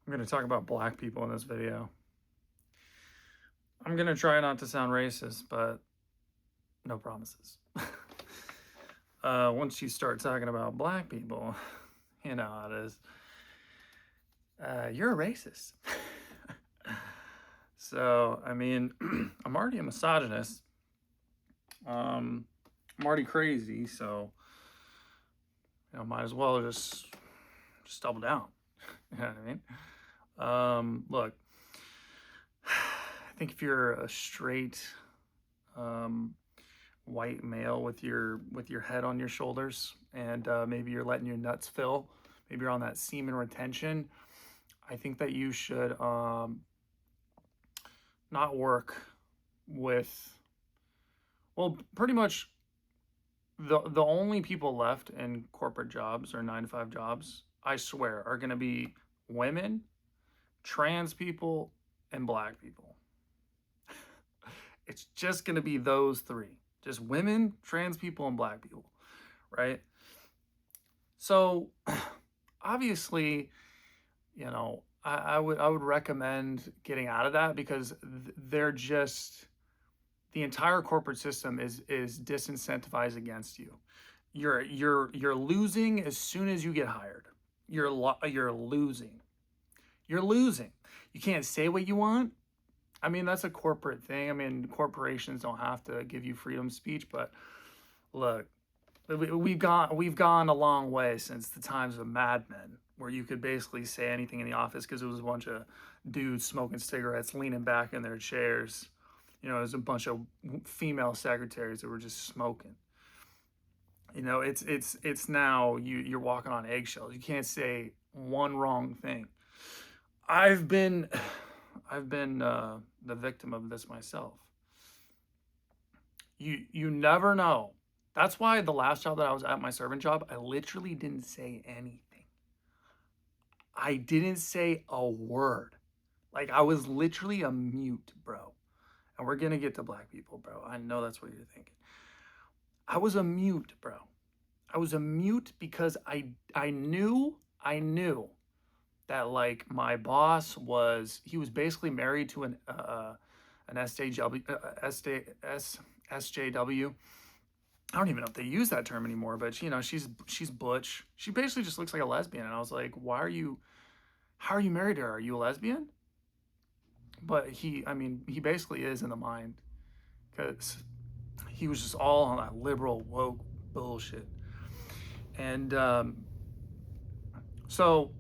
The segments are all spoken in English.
I'm going to talk about black people in this video. I'm going to try not to sound racist, but no promises. Once you start talking about black people, you know how it is. You're a racist. So, I mean, I'm already a misogynist. I'm already crazy, so might as well just double down. You know what I mean? Look, I think if you're a straight white male with your head on your shoulders, and maybe you're letting your nuts fill, maybe you're on that semen retention, I think that you should not work with, well, pretty much the only people left in corporate jobs or 9-to-5 jobs, I swear, are going to be women, trans people, and black people. It's just going to be those three. Just women, trans people, and black people, right? So, obviously, I would recommend getting out of that, because they're just, the entire corporate system is disincentivized against you. You're losing as soon as you get hired. You're losing. You're losing. You can't say what you want. I mean, that's a corporate thing. I mean, corporations don't have to give you freedom of speech, but look, we've gone a long way since the times of Mad Men, where you could basically say anything in the office because it was a bunch of dudes smoking cigarettes, leaning back in their chairs. There's a bunch of female secretaries that were just smoking. It's now you're walking on eggshells. You can't say one wrong thing. I've been the victim of this myself. You never know. That's why the last job that I was at, my servant job, I literally didn't say anything. I didn't say a word. Like, I was literally a mute, bro. And we're going to get to black people, bro. I know that's what you're thinking. I was a mute, bro. I was a mute because I knew that, like, my boss he was basically married to an SJW. I don't even know if they use that term anymore, but she's butch. She basically just looks like a lesbian. And I was like, how are you married to her? Are you a lesbian? But he basically is in the mind, because he was just all on that liberal woke bullshit. And so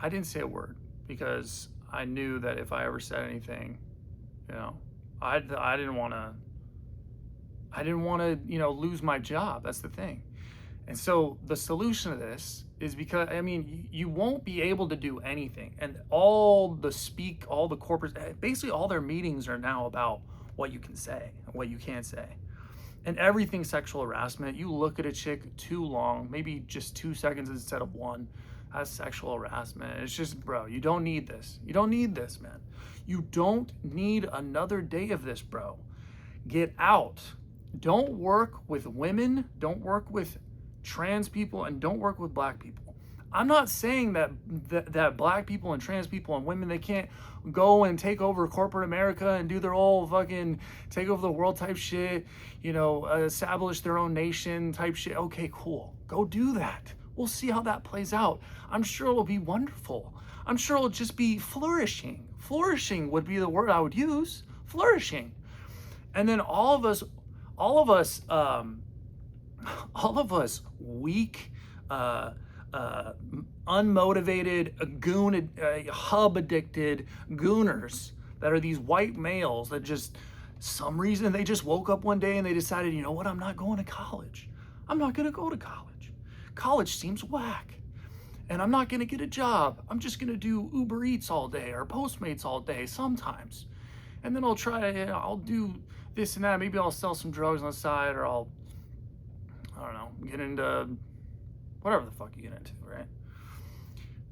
I didn't say a word, because I knew that if I ever said anything, I didn't want to lose my job. That's the thing. And so the solution to this is, because, you won't be able to do anything. And all the corporate, basically all their meetings are now about what you can say, what you can't say. And everything's sexual harassment. You look at a chick too long, maybe just 2 seconds instead of one, that's sexual harassment. It's just, bro, you don't need this. You don't need this, man. You don't need another day of this, bro. Get out. Don't work with women. Don't work with trans people, and don't work with black people. I'm not saying that black people and trans people and women, they can't go and take over corporate America and do their whole fucking take over the world type shit, establish their own nation type shit. Okay, cool. Go do that. We'll see how that plays out. I'm sure it'll be wonderful. I'm sure it'll just be flourishing. Flourishing would be the word I would use. Flourishing. And then all of us weak, unmotivated, hub addicted gooners that are these white males that just, some reason, they just woke up one day and they decided, you know what, I'm not going to college. I'm not going to go to college. College seems whack. And I'm not going to get a job. I'm just going to do Uber Eats all day or Postmates all day sometimes. And then I'll do this and that. Maybe I'll sell some drugs on the side, or I don't know, get into whatever the fuck you get into, right?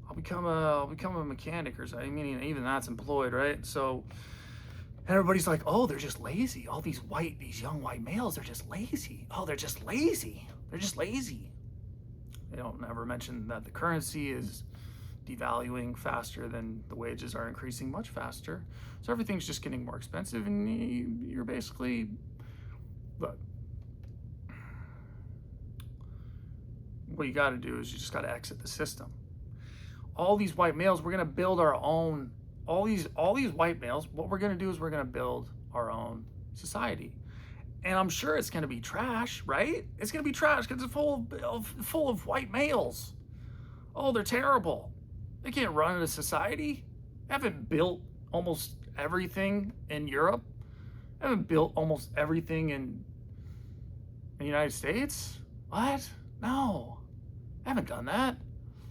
I'll become a mechanic or something. Even that's employed, right? So everybody's like, oh, they're just lazy. All these young white males, they're just lazy. Oh, they're just lazy. They're just lazy. They don't ever mention that the currency is devaluing faster than the wages are increasing much faster. So everything's just getting more expensive, and you're basically, look, what you got to do is you just got to exit the system. All these white males, we're going to build our own, all these white males, what we're going to do is we're going to build our own society. And I'm sure it's going to be trash, right? It's going to be trash because it's full of white males. Oh, they're terrible. They can't run a society. They haven't built almost everything in Europe. They haven't built almost everything in the United States. What? No, I haven't done that.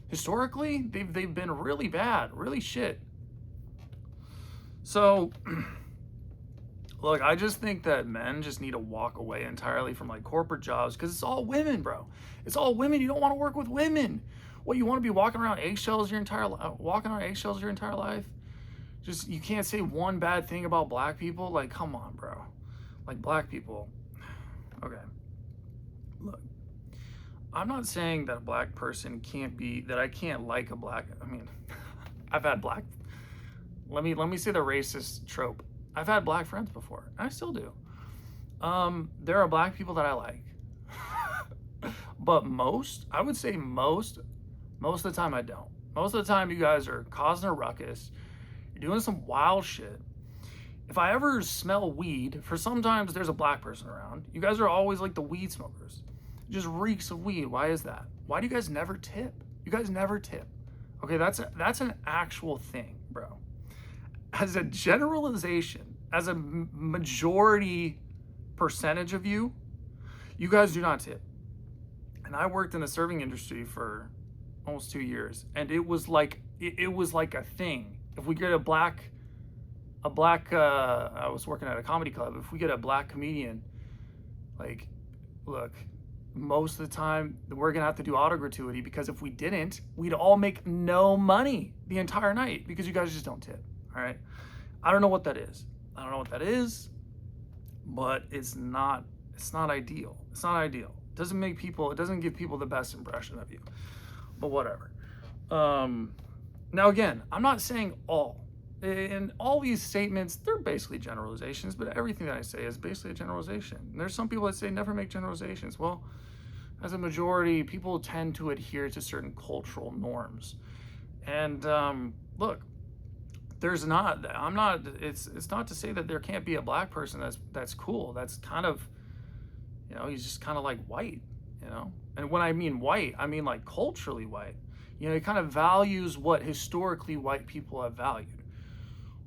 Historically, they've been really bad, really shit. So, look, I just think that men just need to walk away entirely from like corporate jobs because it's all women, bro. It's all women. You don't want to work with women. What, you want to be walking around eggshells your entire life? Just, you can't say one bad thing about black people. Like, come on, bro. Like, black people. Okay. Look, I'm not saying that a black person can't be, that I can't like a black, I mean, I've had black, let me say the racist trope. I've had black friends before, and I still do. There are black people that I like. But I would say most of the time I don't. Most of the time you guys are causing a ruckus. You're doing some wild shit. If I ever smell weed, for sometimes there's a black person around. You guys are always like the weed smokers. It just reeks of weed. Why is that? Why do you guys never tip? You guys never tip. Okay, that's an actual thing, bro. As a generalization, as a majority percentage of you, you guys do not tip. And I worked in the serving industry for almost 2 years, and it was like a thing. If we get a black I was working at a comedy club. If we get a black comedian, like, look, most of the time we're gonna have to do auto gratuity, because if we didn't, we'd all make no money the entire night because you guys just don't tip. All right, I don't know what that is. But it's not ideal. It's not ideal. It doesn't give people the best impression of you. But whatever. Now again, I'm not saying all. And all these statements, they're basically generalizations, but everything that I say is basically a generalization. And there's some people that say never make generalizations. Well, as a majority, people tend to adhere to certain cultural norms. And look, it's not to say that there can't be a black person that's cool. That's kind of, he's just kind of like white, And when I mean white, I mean like culturally white. He kind of values what historically white people have valued.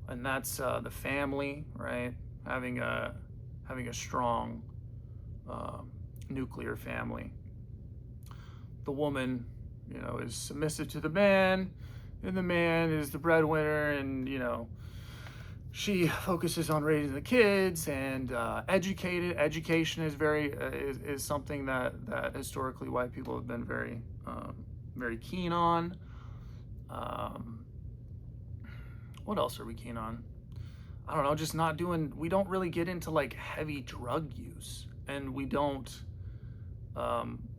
And that's the family, right? Having a strong nuclear family. The woman, is submissive to the man, and the man is the breadwinner, and she focuses on raising the kids and education is is something that historically white people have been very keen on. What else are we keen on? I don't know, just we don't really get into like heavy drug use, and we don't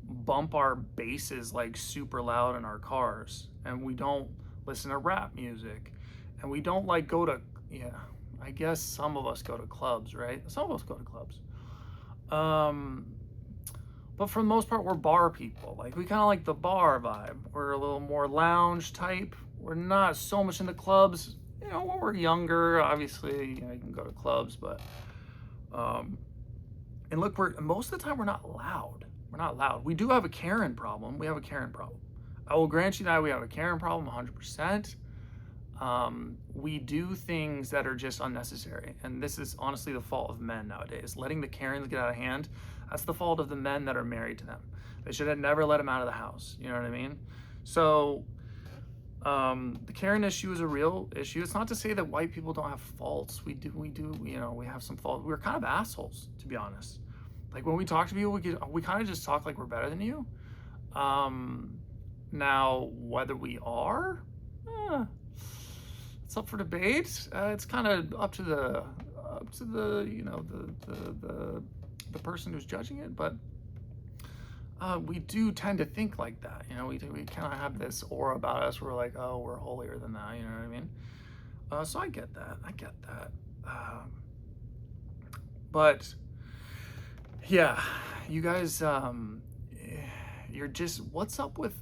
bump our basses like super loud in our cars, and we don't listen to rap music, and we don't like go to, I guess some of us go to clubs, right? Some of us go to clubs. But for the most part, we're bar people. Like, we kind of like the bar vibe. We're a little more lounge type. We're not so much in the clubs. When we're younger, obviously, you can go to clubs, but, and look, most of the time, we're not loud. We're not loud. We do have a Karen problem. We I will grant you that we have a Karen problem 100%. We do things that are just unnecessary. And this is honestly the fault of men nowadays. Letting the Karens get out of hand, that's the fault of the men that are married to them. They should have never let them out of the house. You know what I mean? So, the Karen issue is a real issue. It's not to say that white people don't have faults. We do, we have some faults. We're kind of assholes, to be honest. Like, when we talk to people, we kind of just talk like we're better than you. Now, whether we are, it's up for debate. It's kind of up to the the person who's judging it. But we do tend to think like that. You know, we kind of have this aura about us. We're like, oh, we're holier than that. You know what I mean? So I get that. I get that. But yeah, you guys, you're just, what's up with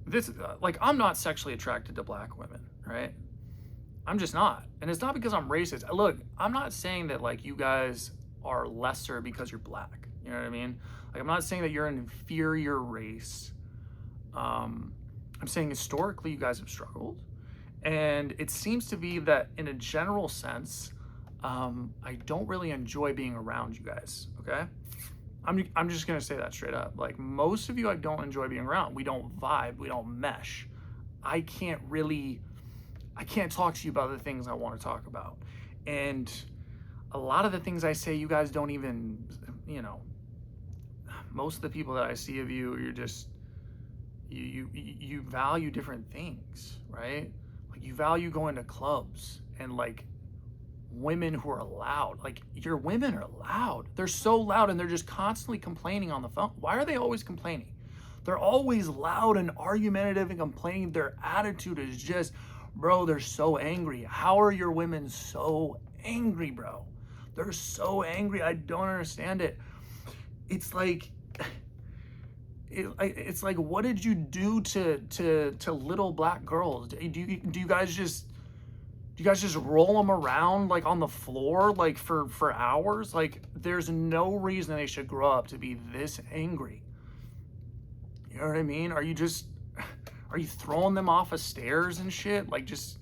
this? Like, I'm not sexually attracted to black women, right? I'm just not. And it's not because I'm racist. Look, I'm not saying that like you guys are lesser because you're black. You know what I mean? Like, I'm not saying that you're an inferior race. I'm saying historically you guys have struggled. And it seems to be that in a general sense, I don't really enjoy being around you guys, okay? I'm just gonna say that straight up. Like, most of you I don't enjoy being around. We don't vibe, we don't mesh. I can't talk to you about the things I want to talk about. And a lot of the things I say, you guys don't even, you know, most of the people that I see of you, you're just, you value different things, right? Like, you value going to clubs and like women who are loud. Like, your women are loud. They're so loud and they're just constantly complaining on the phone. Why are they always complaining? They're always loud and argumentative and complaining. Their attitude is just, bro, they're so angry. How are your women so angry, bro? They're so angry. I don't understand it. It's like, it's like, what did you do to little black girls? Do you guys just roll them around like on the floor like for hours? Like, there's no reason they should grow up to be this angry. You know what I mean? Are you throwing them off of stairs and shit? Like, just,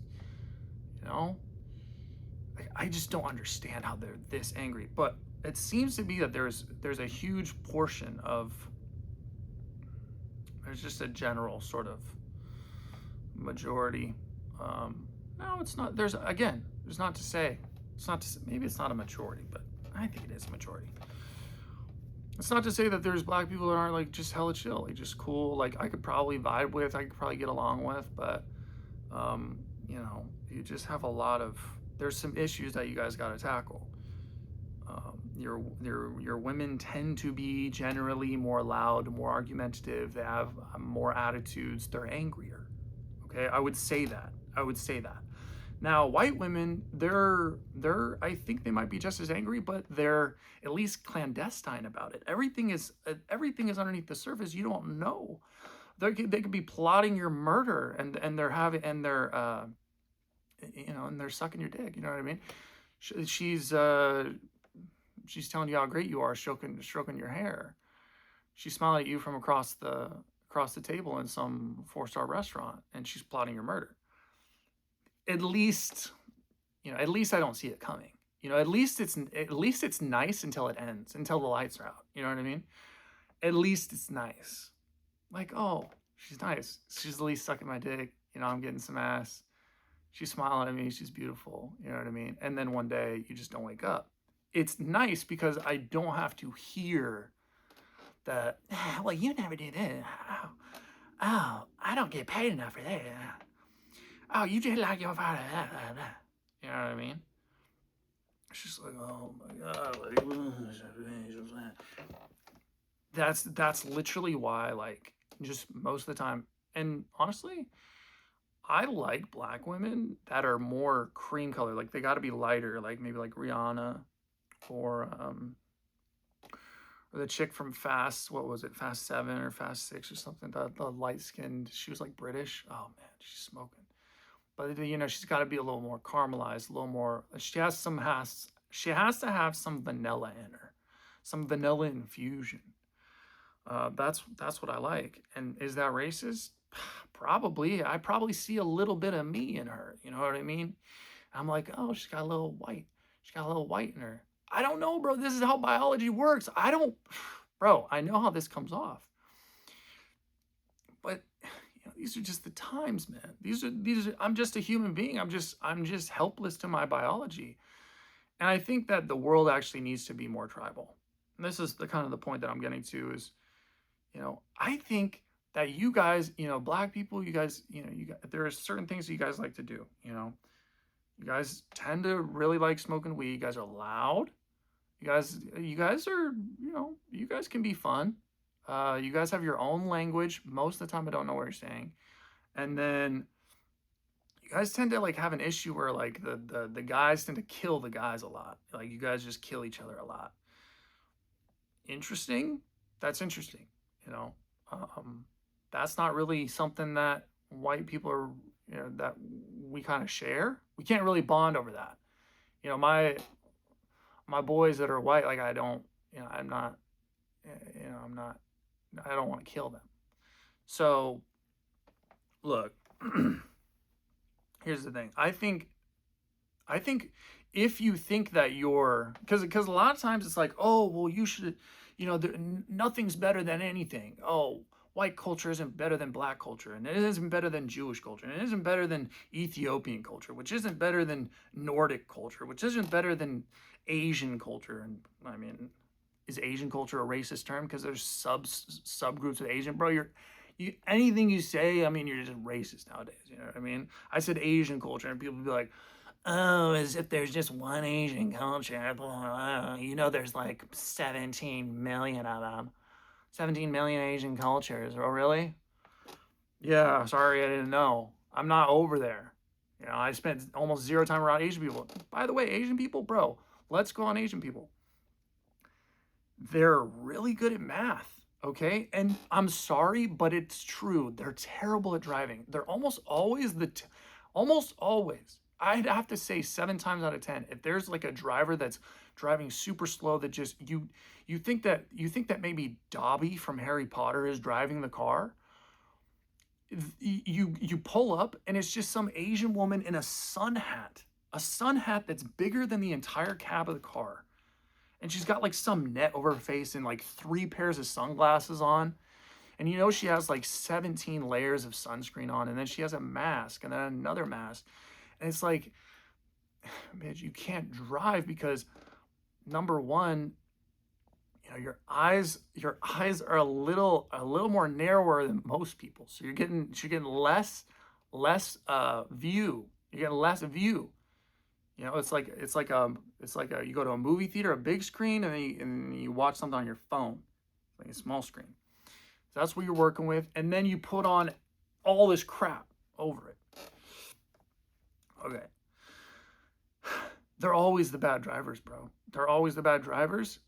you know? Like, I just don't understand how they're this angry. But it seems to be that there's a huge portion of, there's just a general sort of majority. No, it's not. There's not to say, maybe it's not a majority, but I think it is a majority. It's not to say that there's black people that aren't like just hella chill, like just cool, like I could probably vibe with, I could probably get along with, but you know, you just have a lot of, there's some issues that you guys got to tackle. Your women tend to be generally more loud, more argumentative. They have more attitudes. They're angrier. Okay, I would say that. Now, white women, they're I think they might be just as angry, but they're at least clandestine about it. Everything is underneath the surface. You don't know. They could be plotting your murder, and they're you know, and they're sucking your dick. You know what I mean? She's telling you how great you are, stroking your hair. She's smiling at you from across the table in some 4-star restaurant, and she's plotting your murder. At least, you know, at least I don't see it coming. You know, at least it's nice until it ends, until the lights are out. You know what I mean? At least it's nice. Like, oh, she's nice. She's at least sucking my dick. You know, I'm getting some ass. She's smiling at me. She's beautiful. You know what I mean? And then one day you just don't wake up. It's nice because I don't have to hear that, well, you never did it. Oh, I don't get paid enough for that. Oh, you just like your father. You know what I mean? It's just like, oh my God. That's literally why, like, just most of the time. And honestly, I like black women that are more cream color. Like, they got to be lighter, like maybe like Rihanna, or the chick from Fast, what was it, Fast 7 or Fast 6 or something, the light-skinned, she was like British. Oh man, she's smoking. But you know, she's got to be a little more caramelized, a little more, she has to have some vanilla in her, some vanilla infusion. That's what I like. And is that racist? Probably. I probably see a little bit of me in her, you know what I mean? I'm like, oh, she's got a little white in her. I don't know, bro. This is how biology works. Bro, I know how this comes off. But you know, these are just the times, man. These are I'm just a human being. I'm just helpless to my biology. And I think that the world actually needs to be more tribal. And this is the kind of the point that I'm getting to is, you know, I think that you guys, you know, black people, you guys, you know, there are certain things that you guys like to do, you know. You guys tend to really like smoking weed. You guys are loud. You guys are, you guys can be fun. You guys have your own language. Most of the time, I don't know what you're saying. And then you guys tend to like have an issue where like the guys tend to kill the guys a lot. Like you guys just kill each other a lot. Interesting. That's interesting. You know, um, that's not really something that white people are, that we kind of share. We can't really bond over that. You know, my boys that are white, like I don't, I'm not, I'm not, I don't want to kill them. So look, here's the thing. I think if you think that you're, because a lot of times it's like, oh well, you should, nothing's better than anything. Oh, white culture isn't better than black culture, and it isn't better than Jewish culture, and it isn't better than Ethiopian culture, which isn't better than Nordic culture, which isn't better than Asian culture. And I mean, is Asian culture a racist term because there's subgroups of Asian? Bro, anything you say, I mean, you're just racist nowadays. You know what I mean? I said Asian culture, and people would be like, oh, as if there's just one Asian culture. There's like 17 million of them. 17 million Asian cultures. Oh, really? Yeah, sorry, I didn't know. I'm not over there. I spent almost zero time around Asian people. By the way, Asian people, bro, let's go on Asian people. They're really good at math, okay? And I'm sorry, but it's true. They're terrible at driving. They're almost always almost always. I'd have to say 7 times out of 10, if there's like a driver that's driving super slow, that just you think that maybe Dobby from Harry Potter is driving the car. You pull up and it's just some Asian woman in a sun hat that's bigger than the entire cab of the car, and she's got like some net over her face and like 3 pairs of sunglasses on, and she has like 17 layers of sunscreen on, and then she has a mask and then another mask, and it's like, bitch, you can't drive because, number one, your eyes are a little more narrower than most people, so you're getting less view. You're getting less view. It's like you go to a movie theater, a big screen, and you watch something on your phone, like a small screen. So that's what you're working with, and then you put on all this crap over it. Okay. They're always the bad drivers, bro. They're always the bad drivers.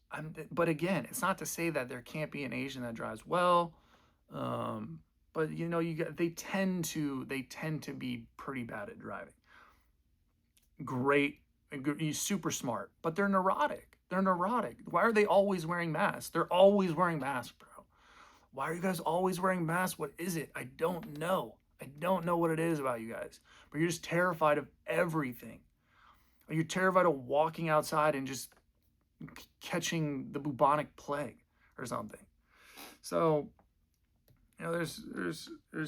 But again, it's not to say that there can't be an Asian that drives well. But they tend to be pretty bad at driving. Great, super smart, but they're neurotic. Why are they always wearing masks? They're always wearing masks, bro. Why are you guys always wearing masks? What is it? I don't know. I don't know what it is about you guys, but you're just terrified of everything. You're terrified of walking outside and just catching the bubonic plague or something. So, there's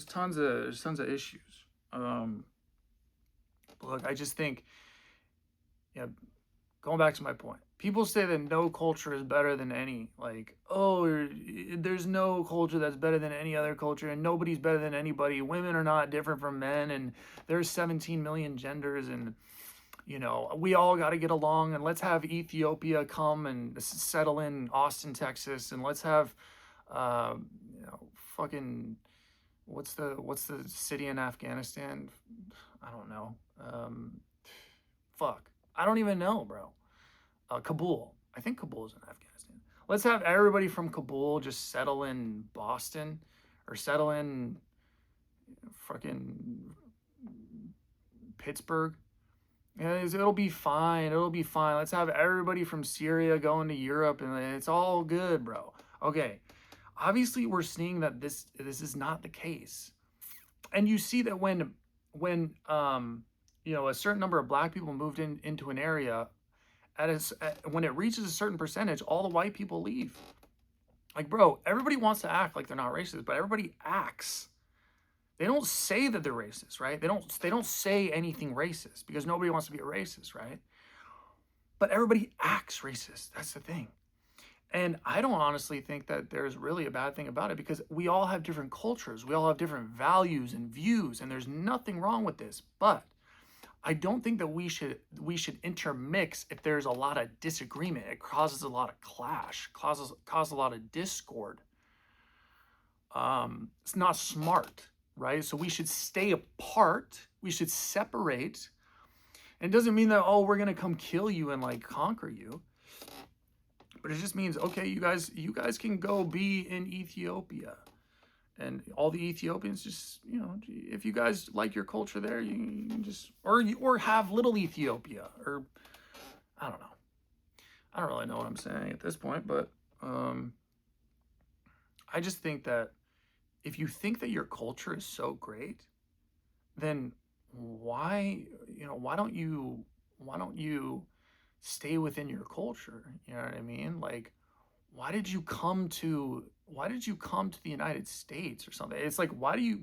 tons of issues. Look, I just think, going back to my point, people say that no culture is better than any. Like, oh, there's no culture that's better than any other culture, and nobody's better than anybody. Women are not different from men, and there's 17 million genders, and we all got to get along, and let's have Ethiopia come and settle in Austin, Texas, and let's have, fucking, what's the city in Afghanistan? I don't know. Fuck. I don't even know, bro. Kabul. I think Kabul is in Afghanistan. Let's have everybody from Kabul just settle in Boston, or settle in fucking Pittsburgh. It'll be fine. Let's have everybody from Syria going to Europe, and it's all good, bro. Okay. Obviously, we're seeing that this is not the case, and you see that when a certain number of black people moved into an area, when it reaches a certain percentage, all the white people leave. Like, bro, everybody wants to act like they're not racist, but everybody acts. They don't say that they're racist, right? They don't say anything racist because nobody wants to be a racist, right? But everybody acts racist. That's the thing. And I don't honestly think that there's really a bad thing about it, because we all have different cultures. We all have different values and views, and there's nothing wrong with this. But I don't think that we should intermix if there's a lot of disagreement. It causes a lot of clash, causes a lot of discord. It's not smart, right? So we should stay apart. We should separate. And it doesn't mean that, oh, we're gonna come kill you and like conquer you. But it just means, okay, you guys can go be in Ethiopia. And all the Ethiopians just, if you guys like your culture there, you can just, or have little Ethiopia, or I don't know. I don't really know what I'm saying at this point, but I just think that if you think that your culture is so great, then why don't you stay within your culture? You know what I mean? Like, why did you come to the United States or something? It's like, why do you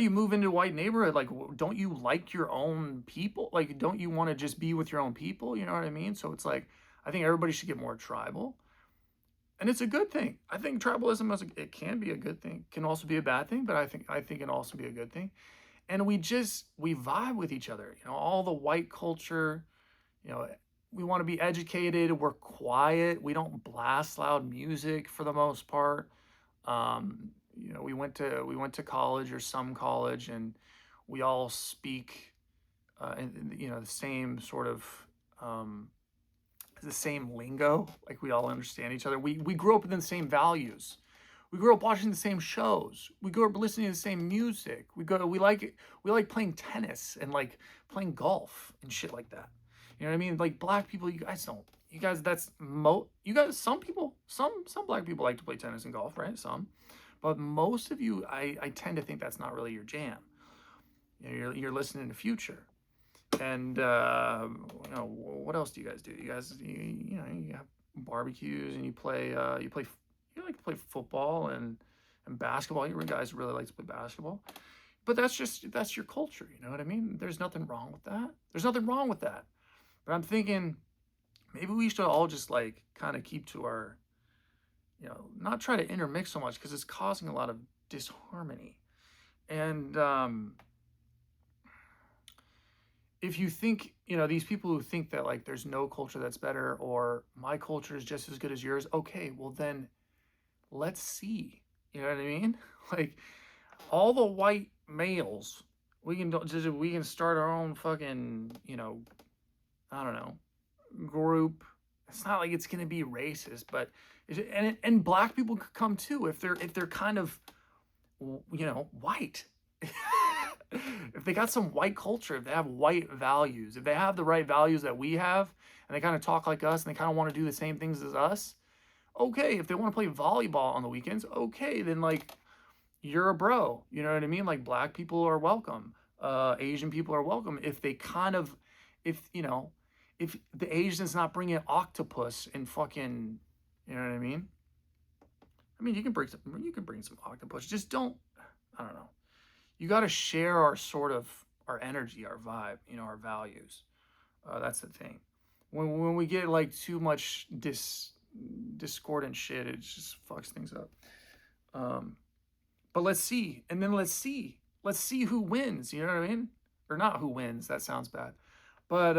move into a white neighborhood? Like, don't you like your own people? Like, don't you want to just be with your own people? You know what I mean? So it's like, I think everybody should get more tribal, and it's a good thing. I think tribalism it can be a good thing, can also be a bad thing, but I think it can also be a good thing. And we vibe with each other. All the white culture. You know, we want to be educated. We're quiet. We don't blast loud music for the most part. We went to college or some college, and we all speak, the same sort of the same lingo. Like, we all understand each other. We grew up with the same values. We grew up watching the same shows. We grew up listening to the same music. We like playing tennis and like playing golf and shit like that. You know what I mean? Like, black people, you guys don't. You guys, some people, some black people like to play tennis and golf, right? Some. But most of you, I tend to think that's not really your jam. You're listening to Future. And, what else do you guys do? You guys, you have barbecues, and you like to play football and basketball. You guys really like to play basketball. But that's your culture, you know what I mean? There's nothing wrong with that. There's nothing wrong with that. But I'm thinking maybe we should all just like kind of keep to our, not try to intermix so much, because it's causing a lot of disharmony. And if you think, these people who think that like there's no culture that's better, or my culture is just as good as yours, okay, well then let's see. You know what I mean? Like, all the white males, we can start our own fucking, I don't know, group. It's not like it's gonna be racist, but and black people could come too if they're kind of, white. If they got some white culture, if they have white values, if they have the right values that we have, and they kind of talk like us, and they kind of want to do the same things as us, okay. If they want to play volleyball on the weekends, okay, then like, you're a bro. You know what I mean? Like, black people are welcome. Asian people are welcome. If the Asian's not bringing octopus and fucking, you know what I mean? I mean, you can bring some octopus. Just don't, I don't know. You got to share our energy, our vibe, our values. That's the thing. When we get like too much discordant shit, it just fucks things up. But let's see, and then let's see who wins. You know what I mean? Or not who wins. That sounds bad. But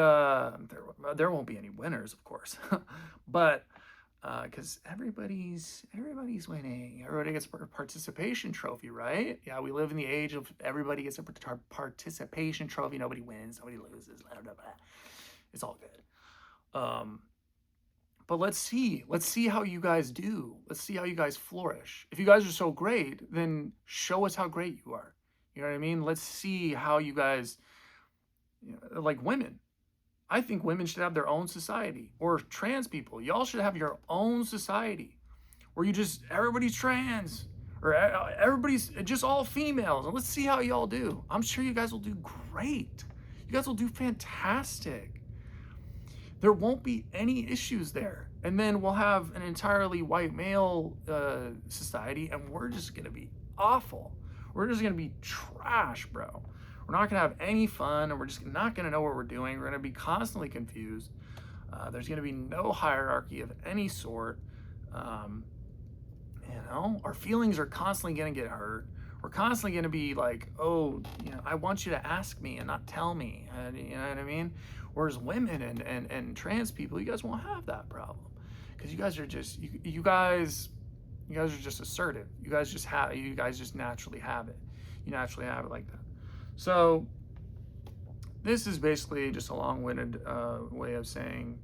there won't be any winners, of course. But because everybody's winning. Everybody gets a participation trophy, right? Yeah, we live in the age of everybody gets a participation trophy. Nobody wins. Nobody loses. Blah, blah, blah. It's all good. But let's see how you guys do. Let's see how you guys flourish. If you guys are so great, then show us how great you are. You know what I mean? Let's see how you guys, like women. I think women should have their own society. Or trans people. Y'all should have your own society. Where everybody's trans. Or everybody's just all females. And let's see how y'all do. I'm sure you guys will do great. You guys will do fantastic. There won't be any issues there. And then we'll have an entirely white male society, and we're just going to be awful. We're just going to be trash, bro. We're not going to have any fun, and we're just not going to know what we're doing. We're going to be constantly confused. There's going to be no hierarchy of any sort. Our feelings are constantly going to get hurt. we're constantly going to be like, oh, you know, I want you to ask me and not tell me. You know what I mean? Whereas women and trans people, you guys won't have that problem, because you guys are just you guys are just assertive. You guys just naturally have it. You naturally have it like that. So this is basically just a long-winded way of saying,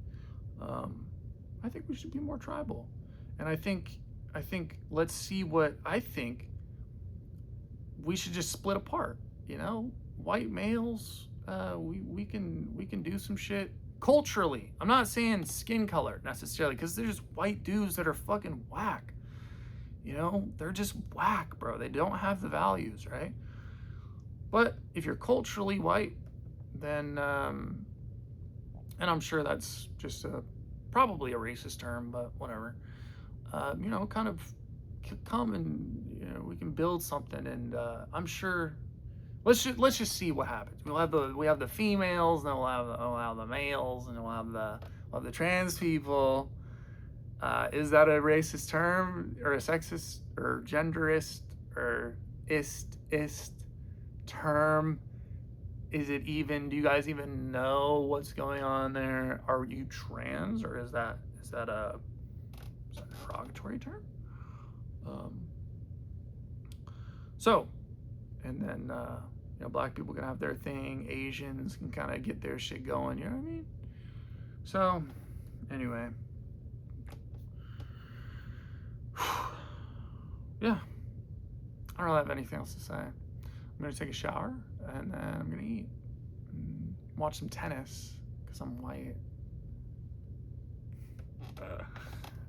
I think we should be more tribal, and I think let's see what I think. We should just split apart. You know, white males, we can do some shit culturally. I'm not saying skin color necessarily, because there's white dudes that are fucking whack. You know, they're just whack, bro. They don't have the values, right? But if you're culturally white, then, and I'm sure that's just probably a racist term, but whatever. You know, kind of come and, you know, we can build something, and I'm sure. Let's just see what happens. We have the females, and then we'll have the males, and we'll have the trans people. Is that a racist term, or a sexist, or genderist, or ist term? Is it even? Do you guys even know what's going on there? Are you trans, or is that a derogatory term? So, and then you know, black people can have their thing. Asians can kind of get their shit going. You know what I mean? So, anyway. Yeah, I don't really have anything else to say. I'm gonna take a shower, and then I'm gonna eat and watch some tennis, because I'm white.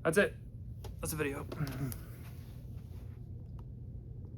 That's it. That's the video.